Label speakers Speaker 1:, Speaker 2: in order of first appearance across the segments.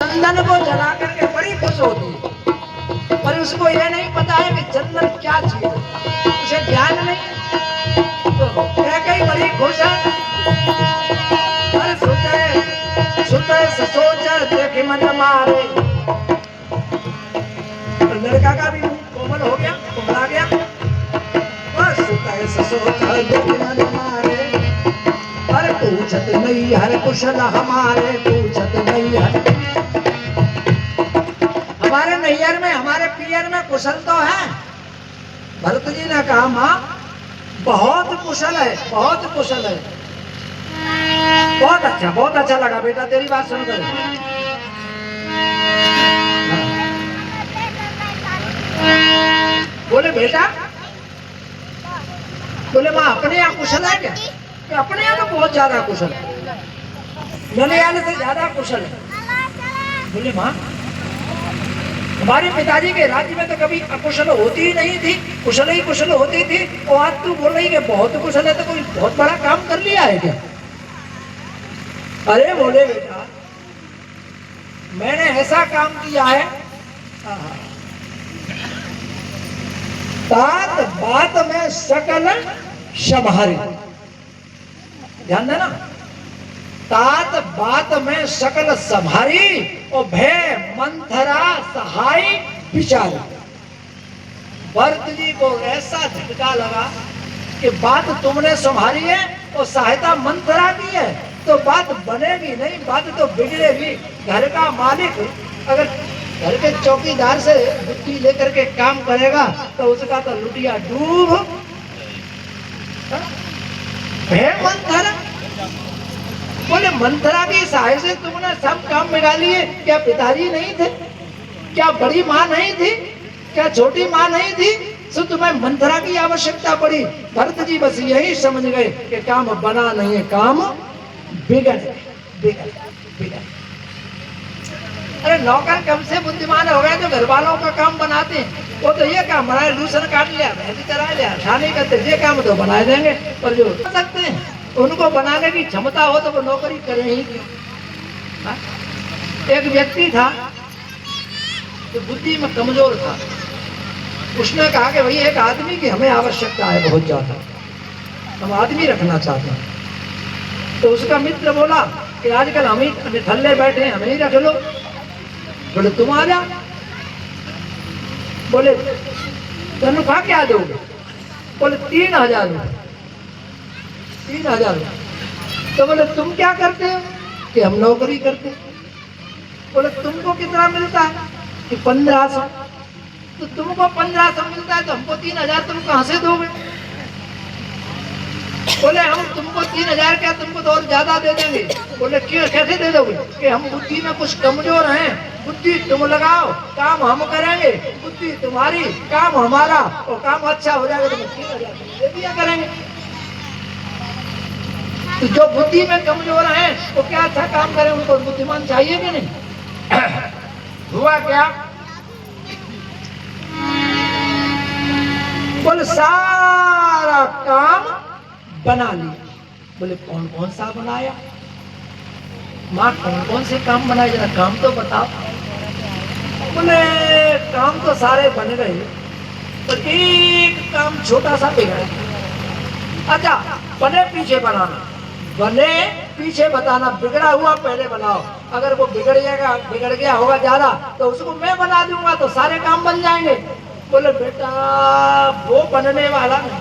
Speaker 1: चंदन को जला करके बड़ी खुश होती है, पर उसको यह नहीं पता है कि चंदन क्या चीज है, उसे ज्ञान नहीं। तो कैकेयी बड़ी खुश है। अरे सुते सोच देखे मन मारे, लड़का का भी कोमल हो गया, कोमला गया। बस सुते सोच देखे मन मारे, अरे पूछत नहीं हर कुशल हमारे, पूछत नहीं हर। हमारे नैयर में, हमारे पियर में कुशल तो है। भरत जी ने कहा माँ बहुत कुशल है, बहुत कुशल है। बहुत अच्छा लगा बेटा तेरी बात सुनकर। बोले बेटा, बोले माँ अपने यहाँ कुशल है क्या? कि अपने यहाँ तो बहुत ज्यादा कुशल है, ननियाल से ज्यादा कुशल है। बोले माँ हमारे पिताजी के राज्य में तो कभी अकुशल होती ही नहीं थी, कुशल ही कुशल होती थी। और आज तू बोल रही कि बहुत कुशल है, तो कोई बहुत बड़ा काम कर लिया है क्या? अरे बोले बेटा मैंने ऐसा काम किया है, तात बात में सकल समारी। ध्यान देना, तात बात में सकल संभारी और भय मंथरा सहाय विचारी। भरत जी को ऐसा झटका लगा कि बात तुमने संभारी है और सहायता मंथरा की है, तो बात बनेगी नहीं, बात तो बिगड़ेगी। घर का मालिक अगर घर के चौकीदार से बुद्धि लेकर के काम करेगा तो उसका तो लुटिया डूब। मंथरा बोले मंथरा की सहाय से तुमने सब काम बिगा लिए। क्या पिताजी नहीं थे? क्या बड़ी माँ नहीं थी? क्या छोटी माँ नहीं थी? सो तुम्हें मंथरा की आवश्यकता पड़ी। भरत जी बस यही समझ गए कि काम बना नहीं है, काम बिगड़ बिगड़। अरे नौकर कम से बुद्धिमान हो गए तो घर वालों का काम बनाते हैं। वो तो ये काम बनाए, लूसन काट लिया, मेहंदी करा लिया, नहीं करते, ये काम तो बना देंगे। पर जो कर सकते हैं उनको बनाने की क्षमता हो तो वो नौकरी करे ही क्यों। एक व्यक्ति था जो बुद्धि में कमजोर था, उसने कहा कि भाई एक आदमी की हमें आवश्यकता है बहुत ज्यादा, हम आदमी रखना चाहते हैं। तो उसका मित्र बोला कि आजकल हम ही थल्ले बैठे हैं, हमें ही रख लो। बोले तुम आ जा। बोले तनख्वाह क्या दोगे? बोले 3000। 3000। तो बोले तुम क्या करते हो? कि हम नौकरी करते। बोले तुमको कितना मिलता है? कि 1500। तो तुमको 1500 मिलता है तो हमको 3000 तुम कहां से दोगे? बोले हम तुमको 3000 क्या, तुमको तो और ज्यादा दे देंगे। बोले क्यों, कैसे दे दोगे? कि हम बुद्धि में कुछ कमजोर हैं, बुद्धि तुम लगाओ, काम हम करेंगे, बुद्धि तुम्हारी, काम हमारा, और काम अच्छा हो जाएगा तो 3000 दे दिया करेंगे। तो जो बुद्धि में कमजोर हैं वो क्या अच्छा काम करें, उनको बुद्धिमान चाहिए कि नहीं? हुआ क्या? बोले सारा काम बना लिया। बोले कौन कौन सा बनाया? माँ कौन कौन से काम बनाए, जरा काम तो बताओ। बोले काम तो सारे बन गए, पर एक काम छोटा सा बिगड़ा। अच्छा बने पीछे बनाना, बने पीछे बताना, बिगड़ा हुआ पहले बनाओ। अगर वो बिगड़ गया होगा ज्यादा तो उसको मैं बना दूंगा तो सारे काम बन जाएंगे। बोले बेटा वो बनने वाला नहीं,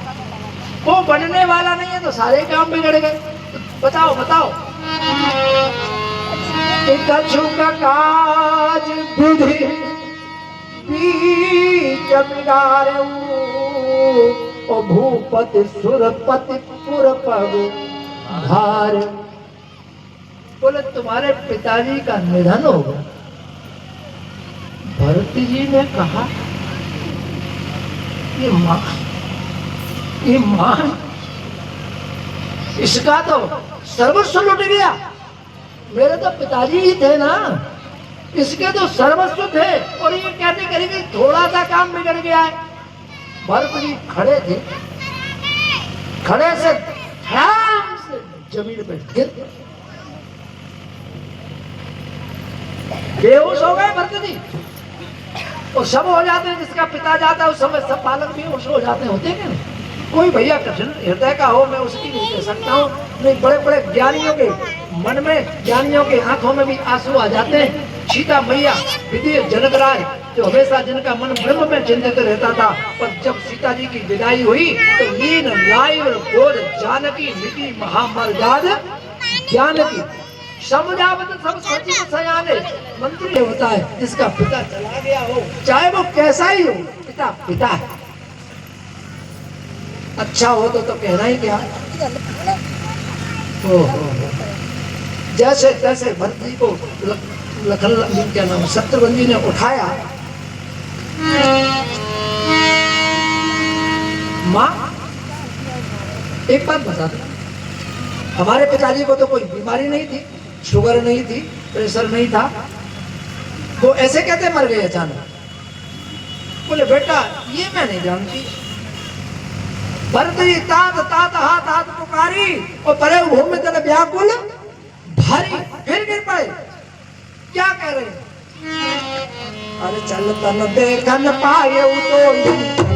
Speaker 1: वो बनने वाला नहीं है तो सारे काम बिगड़ गए। बताओ बताओ। कछु का काज बुद्धि बीच बिगाड़ू, ओ भूपति सुरपति पुरपग भार। बोले तुम्हारे पिताजी का निधन हो गया। भरत जी ने कहा ये मां इसका तो सर्वस्व लुट गया। मेरे तो पिताजी ही थे ना, इसके तो सर्वस्व थे और ये कहते करेंगे थोड़ा सा काम बिगड़ गया है। भरत जी खड़े थे, खड़े से ध्यान से जमीन पर गिर बेहोश हो गए भरत जी। और सब हो जाते हैं, जिसका पिता जाता है उस समय सब बालक बेहोश हो जाते हैं, होते हैं क्या? कोई भैया कठिन हृदय का हो, मैं उसकी नहीं कह सकता हूँ। नहीं, बड़े बड़े ज्ञानियों के मन में, ज्ञानियों के आंखों में भी आंसू आ जाते हैं। सीता मैया, विधि जनकराज, जो हमेशा जिनका मन ब्रह्म में चिंतित रहता था, पर जब सीता जी की विदाई हुई तो लीन लाइव बोध जानकी मिटी महामर्याद ज्ञान की समझावत सब सचिव सयाने। मंत्री होता है जिसका पिता चला गया हो, चाहे वो कैसा ही हो, पिता पिता है। अच्छा हो तो कहना ही क्या। जैसे तैसे भरत जी को लखन क्या नाम शत्रुघ्न जी ने उठाया। माँ एक बात बता दो, हमारे पिताजी को तो कोई बीमारी नहीं थी, शुगर नहीं थी, प्रेशर नहीं था, वो ऐसे कहते मर गए अचानक? बोले बेटा ये मैं नहीं जानती। भरत जी तात तात हा तात पुकारी और परे भूमि तले व्याकुल भारी, फिर गिर पड़े। क्या कह रहे हैं? अरे चल तन देखन पाए तो